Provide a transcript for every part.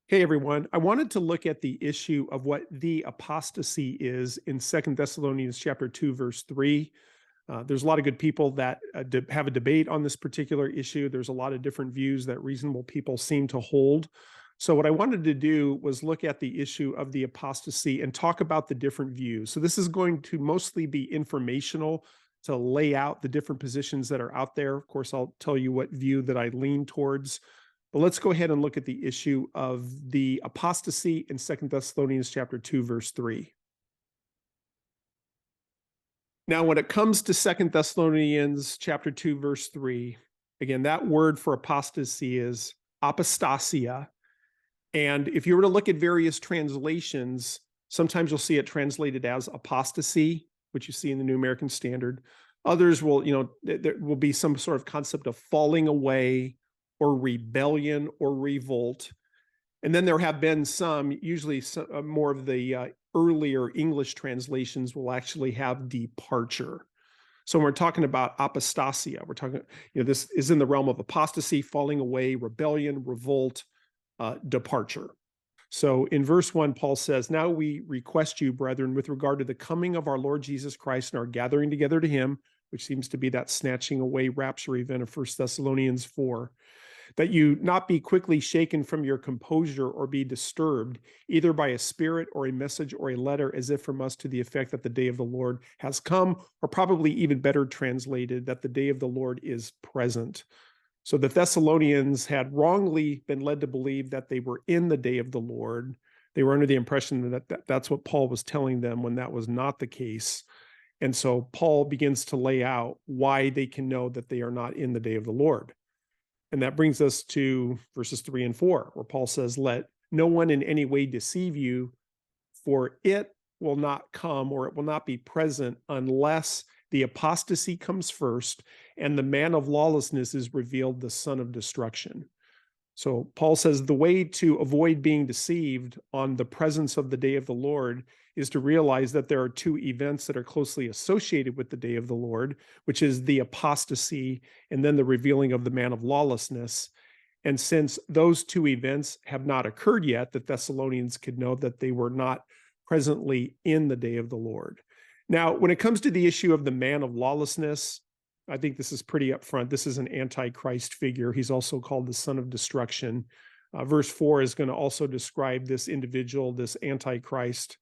Hey everyone, I wanted to look at the issue of what the apostasy is in Second Thessalonians chapter 2 verse 3. There's a lot of good people that have a debate on this particular issue. There's a lot of different views that reasonable people seem to hold. So what I wanted to do was look at the issue of the apostasy and talk about the different views. So this is going to mostly be informational to lay out the different positions that are out there. Of course, I'll tell you what view that I lean towards. But let's go ahead and look at the issue of the apostasy in Second Thessalonians chapter 2, verse 3. Now, when it comes to Second Thessalonians chapter 2, verse 3, again, that word for apostasy is apostasia. And if you were to look at various translations, sometimes you'll see it translated as apostasy, which you see in the New American Standard. Others will, there will be some sort of concept of falling away or rebellion or revolt. And then there have been some, usually more of the earlier English translations will actually have departure. So when we're talking about apostasia, we're talking, this is in the realm of apostasy, falling away, rebellion, revolt, departure. So in verse 1, Paul says, "Now we request you, brethren, with regard to the coming of our Lord Jesus Christ and our gathering together to him," which seems to be that snatching away rapture event of 1 Thessalonians 4, "that you not be quickly shaken from your composure or be disturbed, either by a spirit or a message or a letter, as if from us, to the effect that the day of the Lord has come," or probably even better translated, that the day of the Lord is present. So the Thessalonians had wrongly been led to believe that they were in the day of the Lord. They were under the impression that that's what Paul was telling them, when that was not the case. And so Paul begins to lay out why they can know that they are not in the day of the Lord. And that brings us to verses 3 and 4, where Paul says, "Let no one in any way deceive you, for it will not come, or it will not be present, unless the apostasy comes first and the man of lawlessness is revealed, the son of destruction." So Paul says the way to avoid being deceived on the presence of the day of the Lord is to realize that there are two events that are closely associated with the day of the Lord, which is the apostasy and then the revealing of the man of lawlessness. And since those two events have not occurred yet, the Thessalonians could know that they were not presently in the day of the Lord. Now, when it comes to the issue of the man of lawlessness, I think this is pretty upfront. This is an antichrist figure. He's also called the son of destruction. Verse 4 is going to also describe this individual, this antichrist,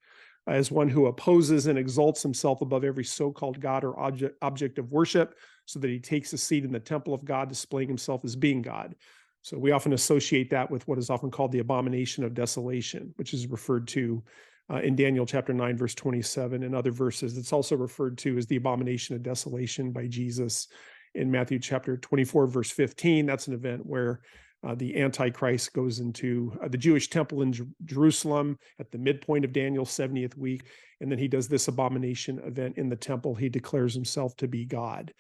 as one who opposes and exalts himself above every so-called God or object of worship, so that he takes a seat in the temple of God, displaying himself as being God. So we often associate that with what is often called the abomination of desolation, which is referred to in Daniel chapter 9, verse 27, and other verses. It's also referred to as the abomination of desolation by Jesus in Matthew chapter 24, verse 15. That's an event where the Antichrist goes into the Jewish temple in Jerusalem at the midpoint of Daniel's 70th week, and then he does this abomination event in the temple. He declares himself to be God.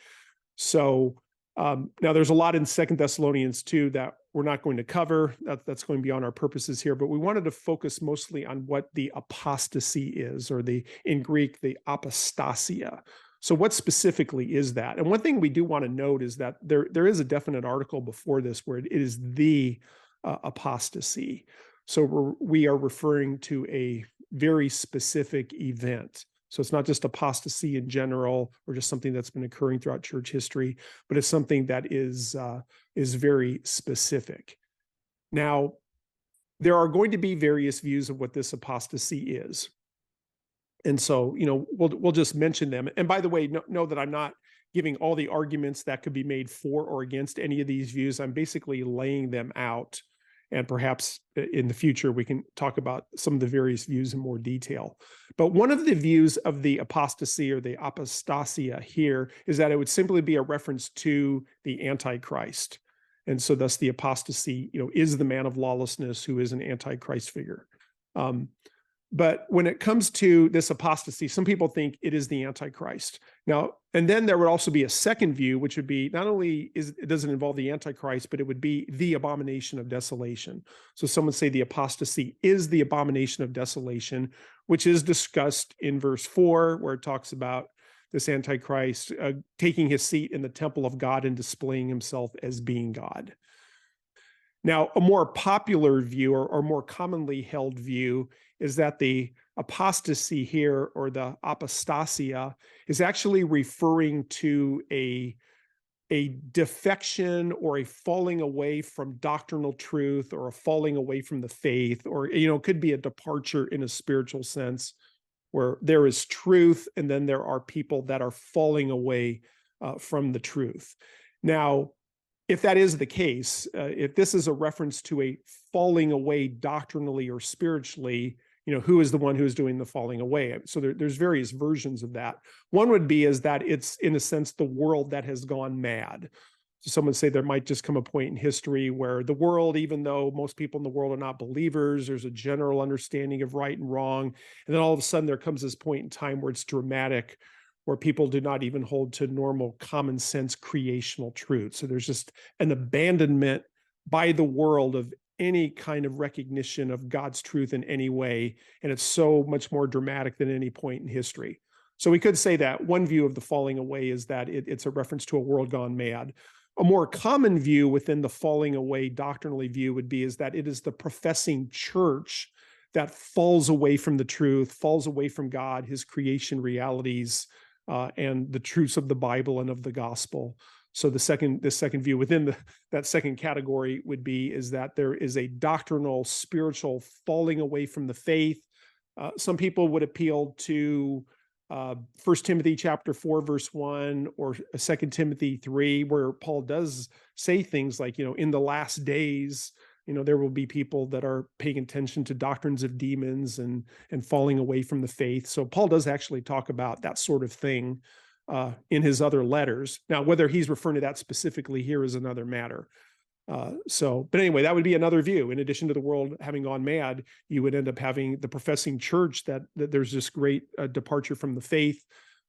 So now there's a lot in Second Thessalonians 2 that we're not going to cover. That's going beyond our purposes here, but we wanted to focus mostly on what the apostasy is, or in Greek, the apostasia. So what specifically is that? And one thing we do want to note is that there is a definite article before this where it is the apostasy. So we are referring to a very specific event. So it's not just apostasy in general, or just something that's been occurring throughout church history, but it's something that is very specific. Now, there are going to be various views of what this apostasy is. And so, we'll just mention them. And by the way, know that I'm not giving all the arguments that could be made for or against any of these views. I'm basically laying them out. And perhaps in the future, we can talk about some of the various views in more detail. But one of the views of the apostasy, or the apostasia here, is that it would simply be a reference to the Antichrist. And so thus the apostasy, is the man of lawlessness who is an Antichrist figure. But when it comes to this apostasy, some people think it is the Antichrist. Now, and then there would also be a second view, which would be not only it doesn't involve the Antichrist, but it would be the abomination of desolation. So some would say the apostasy is the abomination of desolation, which is discussed in verse 4, where it talks about this Antichrist taking his seat in the temple of God and displaying himself as being God. Now, a more popular view or more commonly held view is that the apostasy here, or the apostasia, is actually referring to a defection or a falling away from doctrinal truth, or a falling away from the faith, or, it could be a departure in a spiritual sense, where there is truth and then there are people that are falling away from the truth. Now, if that is the case, if this is a reference to a falling away doctrinally or spiritually, who is the one who is doing the falling away? So there's various versions of that. One would be is that it's, in a sense, the world that has gone mad. So some would say there might just come a point in history where the world, even though most people in the world are not believers, there's a general understanding of right and wrong. And then all of a sudden there comes this point in time where it's dramatic, where people do not even hold to normal common sense creational truth. So there's just an abandonment by the world of any kind of recognition of God's truth in any way. And it's so much more dramatic than any point in history. So we could say that one view of the falling away is that it's a reference to a world gone mad. A more common view within the falling away doctrinally view would be is that it is the professing church that falls away from the truth, falls away from God, his creation realities, and the truths of the Bible and of the gospel. So the second view within that second category would be is that there is a doctrinal, spiritual falling away from the faith. Some people would appeal to 1 Timothy chapter 4, verse 1, or 2 Timothy 3, where Paul does say things like, in the last days, there will be people that are paying attention to doctrines of demons and falling away from the faith. So Paul does actually talk about that sort of thing in his other letters. Now, whether he's referring to that specifically here is another matter. But anyway, that would be another view. In addition to the world having gone mad, you would end up having the professing church that there's this great departure from the faith.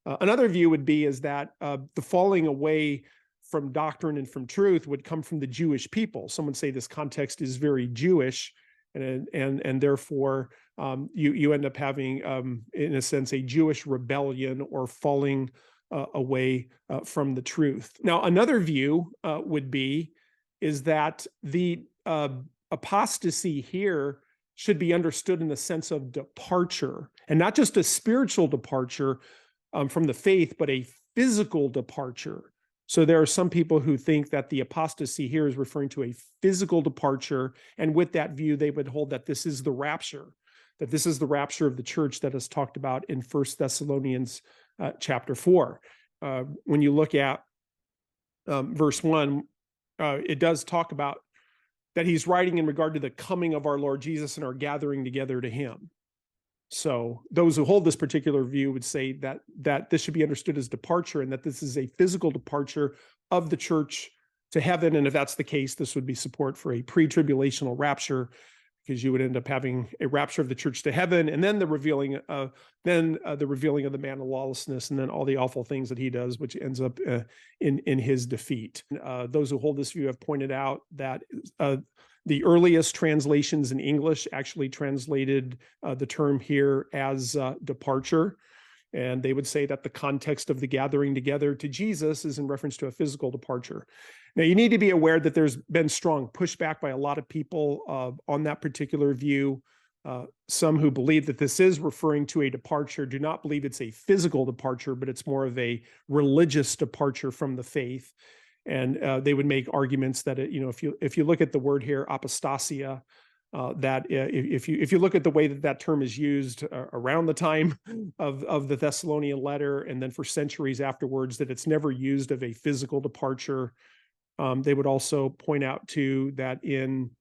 Another view would be is that the falling away from doctrine and from truth would come from the Jewish people. Some would say this context is very Jewish, and therefore you end up having, in a sense, a Jewish rebellion or falling away from the truth. Now, another view would be is that the apostasy here should be understood in the sense of departure, and not just a spiritual departure from the faith, but a physical departure. So there are some people who think that the apostasy here is referring to a physical departure, and with that view, they would hold that this is the rapture, that this is the rapture of the church that is talked about in 1 Thessalonians chapter 4. When you look at verse 1, it does talk about that he's writing in regard to the coming of our Lord Jesus and our gathering together to him. So those who hold this particular view would say that this should be understood as departure, and that this is a physical departure of the church to heaven. And if that's the case, this would be support for a pre-tribulational rapture, because you would end up having a rapture of the church to heaven, and then the revealing of the man of lawlessness, and then all the awful things that he does, which ends up in his defeat. Those who hold this view have pointed out that the earliest translations in English actually translated the term here as departure. And they would say that the context of the gathering together to Jesus is in reference to a physical departure. Now, you need to be aware that there's been strong pushback by a lot of people on that particular view. Some who believe that this is referring to a departure do not believe it's a physical departure, but it's more of a religious departure from the faith. And they would make arguments that, if you look at the word here, apostasia, that if you look at the way that term is used around the time of the Thessalonian letter, and then for centuries afterwards, that it's never used of a physical departure. They would also point out too that in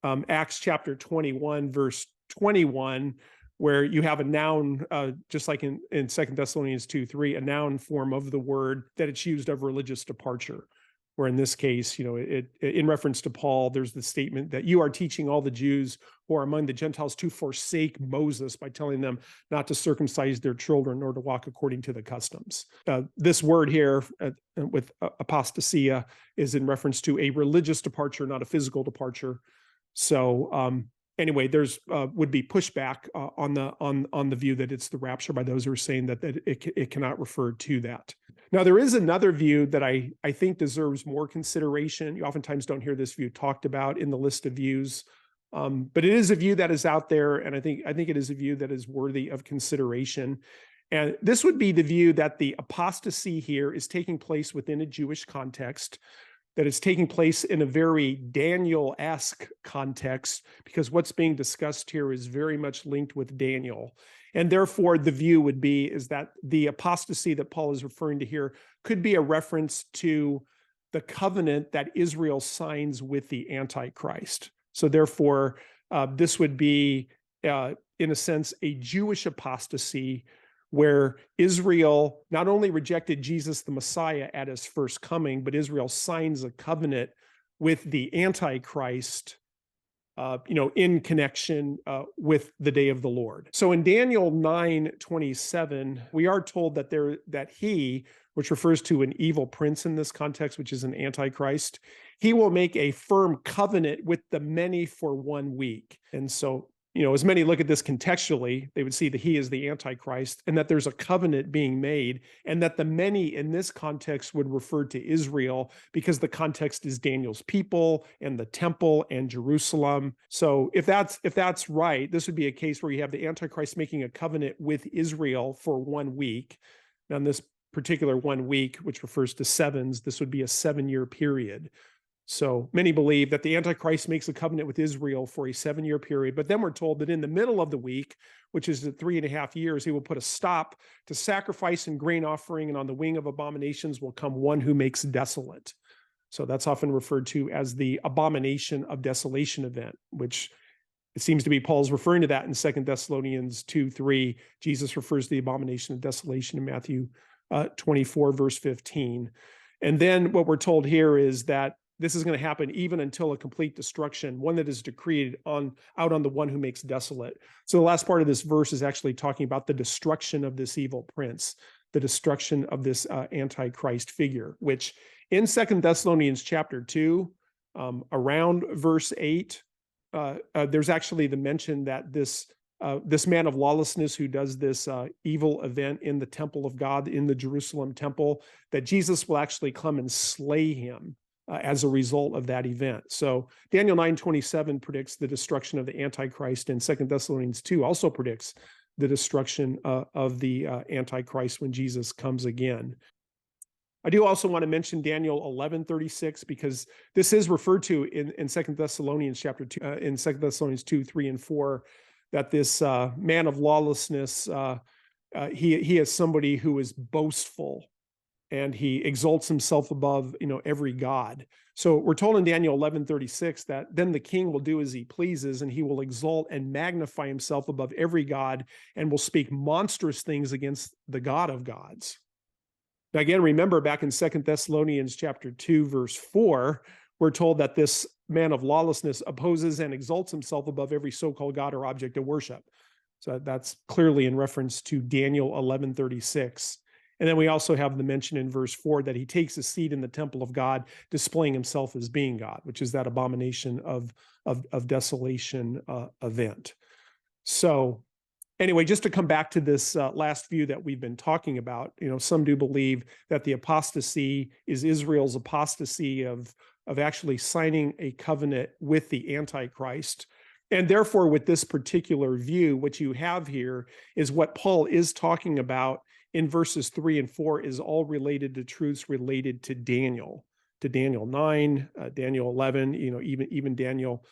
Acts chapter 21, verse 21, where you have a noun, just like in 2 Thessalonians 2:3, a noun form of the word, that it's used of religious departure. Where in this case, in reference to Paul, there's the statement that you are teaching all the Jews who are among the Gentiles to forsake Moses by telling them not to circumcise their children nor to walk according to the customs. This word here with apostasia is in reference to a religious departure, not a physical departure. So anyway, there's would be pushback on the view that it's the rapture by those who are saying that it cannot refer to that. Now, there is another view that I think deserves more consideration. You oftentimes don't hear this view talked about in the list of views, but it is a view that is out there, and I think it is a view that is worthy of consideration. And this would be the view that the apostasy here is taking place within a Jewish context, that it's taking place in a very Daniel-esque context, because what's being discussed here is very much linked with Daniel. And therefore, the view would be is that the apostasy that Paul is referring to here could be a reference to the covenant that Israel signs with the Antichrist. So therefore, this would be, in a sense, a Jewish apostasy where Israel not only rejected Jesus the Messiah at his first coming, but Israel signs a covenant with the Antichrist, in connection with the day of the Lord. So in Daniel 9:27, we are told that he, which refers to an evil prince in this context, which is an Antichrist, he will make a firm covenant with the many for 1 week. And so, as many look at this contextually, they would see that he is the Antichrist and that there's a covenant being made, and that the many in this context would refer to Israel because the context is Daniel's people and the temple and Jerusalem. So if that's right, this would be a case where you have the Antichrist making a covenant with Israel for 1 week. Now, in this particular 1 week, which refers to sevens, this would be a 7-year period. So many believe that the Antichrist makes a covenant with Israel for a 7-year period, but then we're told that in the middle of the week, which is the 3.5 years, he will put a stop to sacrifice and grain offering, and on the wing of abominations will come one who makes desolate. So that's often referred to as the abomination of desolation event, which it seems to be Paul's referring to that in 2 Thessalonians 2:3. Jesus refers to the abomination of desolation in Matthew 24, verse 15. And then what we're told here is that this is going to happen even until a complete destruction, one that is decreed out on the one who makes desolate. So the last part of this verse is actually talking about the destruction of this evil prince, the destruction of this Antichrist figure, which in 2 Thessalonians chapter 2, around verse 8, there's actually the mention that this man of lawlessness who does this evil event in the temple of God, in the Jerusalem temple, that Jesus will actually come and slay him as a result of that event. So Daniel 9:27 predicts the destruction of the Antichrist, and 2 Thessalonians 2 also predicts the destruction of the Antichrist when Jesus comes again. I do also want to mention Daniel 11:36, because this is referred to in 2 Thessalonians chapter 2, in 2 Thessalonians 2, 3, and 4, that this man of lawlessness, he is somebody who is boastful, and he exalts himself above, every god. So we're told in Daniel 11:36 that then the king will do as he pleases, and he will exalt and magnify himself above every god, and will speak monstrous things against the God of gods. Now, again, remember back in 2 Thessalonians chapter 2, verse 4, we're told that this man of lawlessness opposes and exalts himself above every so-called god or object of worship. So that's clearly in reference to Daniel 11:36. And then we also have the mention in verse 4 that he takes a seat in the temple of God, displaying himself as being God, which is that abomination of desolation event. So anyway, just to come back to this last view that we've been talking about, some do believe that the apostasy is Israel's apostasy of actually signing a covenant with the Antichrist. And therefore, with this particular view, what you have here is what Paul is talking about in verses 3 and 4 is all related to truths related to Daniel 9, Daniel 11, even Daniel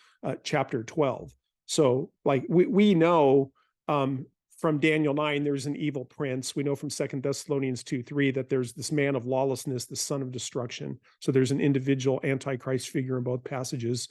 chapter 12. So like we know from Daniel 9, there's an evil prince. We know from 2 Thessalonians 2:3 that there's this man of lawlessness, the son of destruction. So there's an individual Antichrist figure in both passages.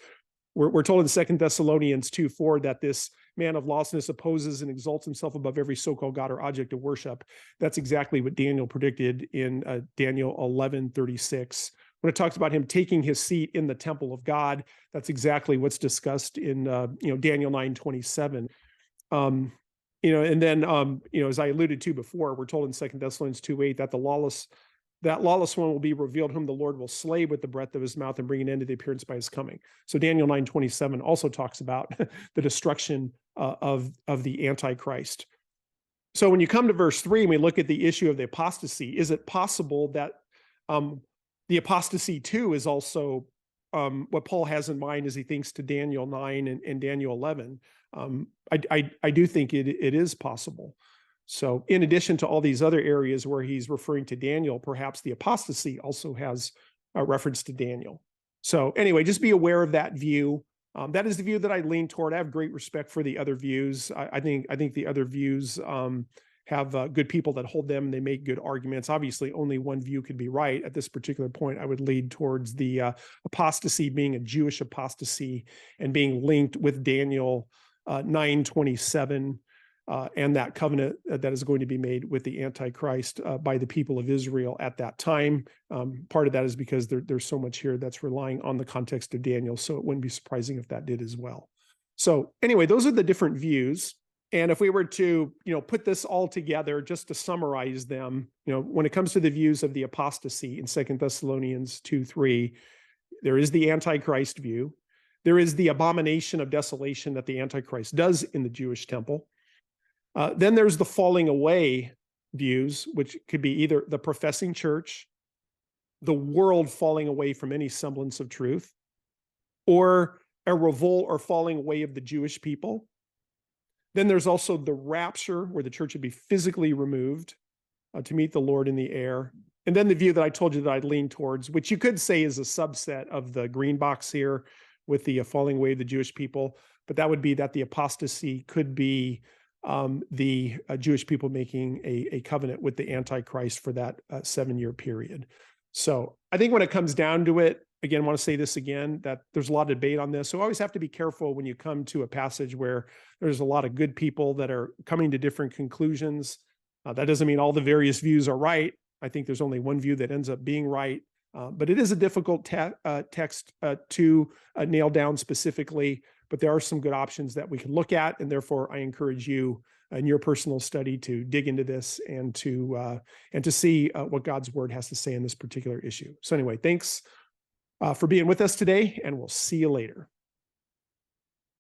We're told in 2 Thessalonians 2:4 that this man of lawlessness opposes and exalts himself above every so-called god or object of worship. That's exactly what Daniel predicted in Daniel 11:36. When it talks about him taking his seat in the temple of God, that's exactly what's discussed in Daniel 9:27. And then as I alluded to before, we're told in 2 Thessalonians 2:8 that that lawless one will be revealed, whom the Lord will slay with the breath of his mouth and bring an end to the appearance by his coming. So Daniel 9:27 also talks about the destruction of the Antichrist. So when you come to verse 3 and we look at the issue of the apostasy, is it possible that the apostasy too is also what Paul has in mind as he thinks to Daniel 9 and Daniel 11? I do think it is possible. So in addition to all these other areas where he's referring to Daniel, perhaps the apostasy also has a reference to Daniel. So anyway, just be aware of that view. That is the view that I lean toward. I have great respect for the other views. I think the other views have good people that hold them. They make good arguments. Obviously, only one view could be right. At this particular point, I would lead towards the apostasy being a Jewish apostasy and being linked with Daniel 9:27 and that covenant that is going to be made with the Antichrist by the people of Israel at that time. Part of that is because there's so much here that's relying on the context of Daniel, so it wouldn't be surprising if that did as well. So anyway, those are the different views. And if we were to, put this all together, just to summarize them, when it comes to the views of the apostasy in 2 Thessalonians 2:3, there is the Antichrist view. There is the abomination of desolation that the Antichrist does in the Jewish temple. Then there's the falling away views, which could be either the professing church, the world falling away from any semblance of truth, or a revolt or falling away of the Jewish people. Then there's also the rapture, where the church would be physically removed to meet the Lord in the air. And then the view that I told you that I'd lean towards, which you could say is a subset of the green box here with the falling away of the Jewish people, but that would be that the apostasy could be the Jewish people making a covenant with the Antichrist for that 7-year period. So I think when it comes down to it, again, I want to say this again, that there's a lot of debate on this. So always have to be careful when you come to a passage where there's a lot of good people that are coming to different conclusions. That doesn't mean all the various views are right. I think there's only one view that ends up being right. But it is a difficult text to nail down specifically, but there are some good options that we can look at. And therefore, I encourage you in your personal study to dig into this and to see what God's word has to say in this particular issue. So anyway, thanks for being with us today, and we'll see you later.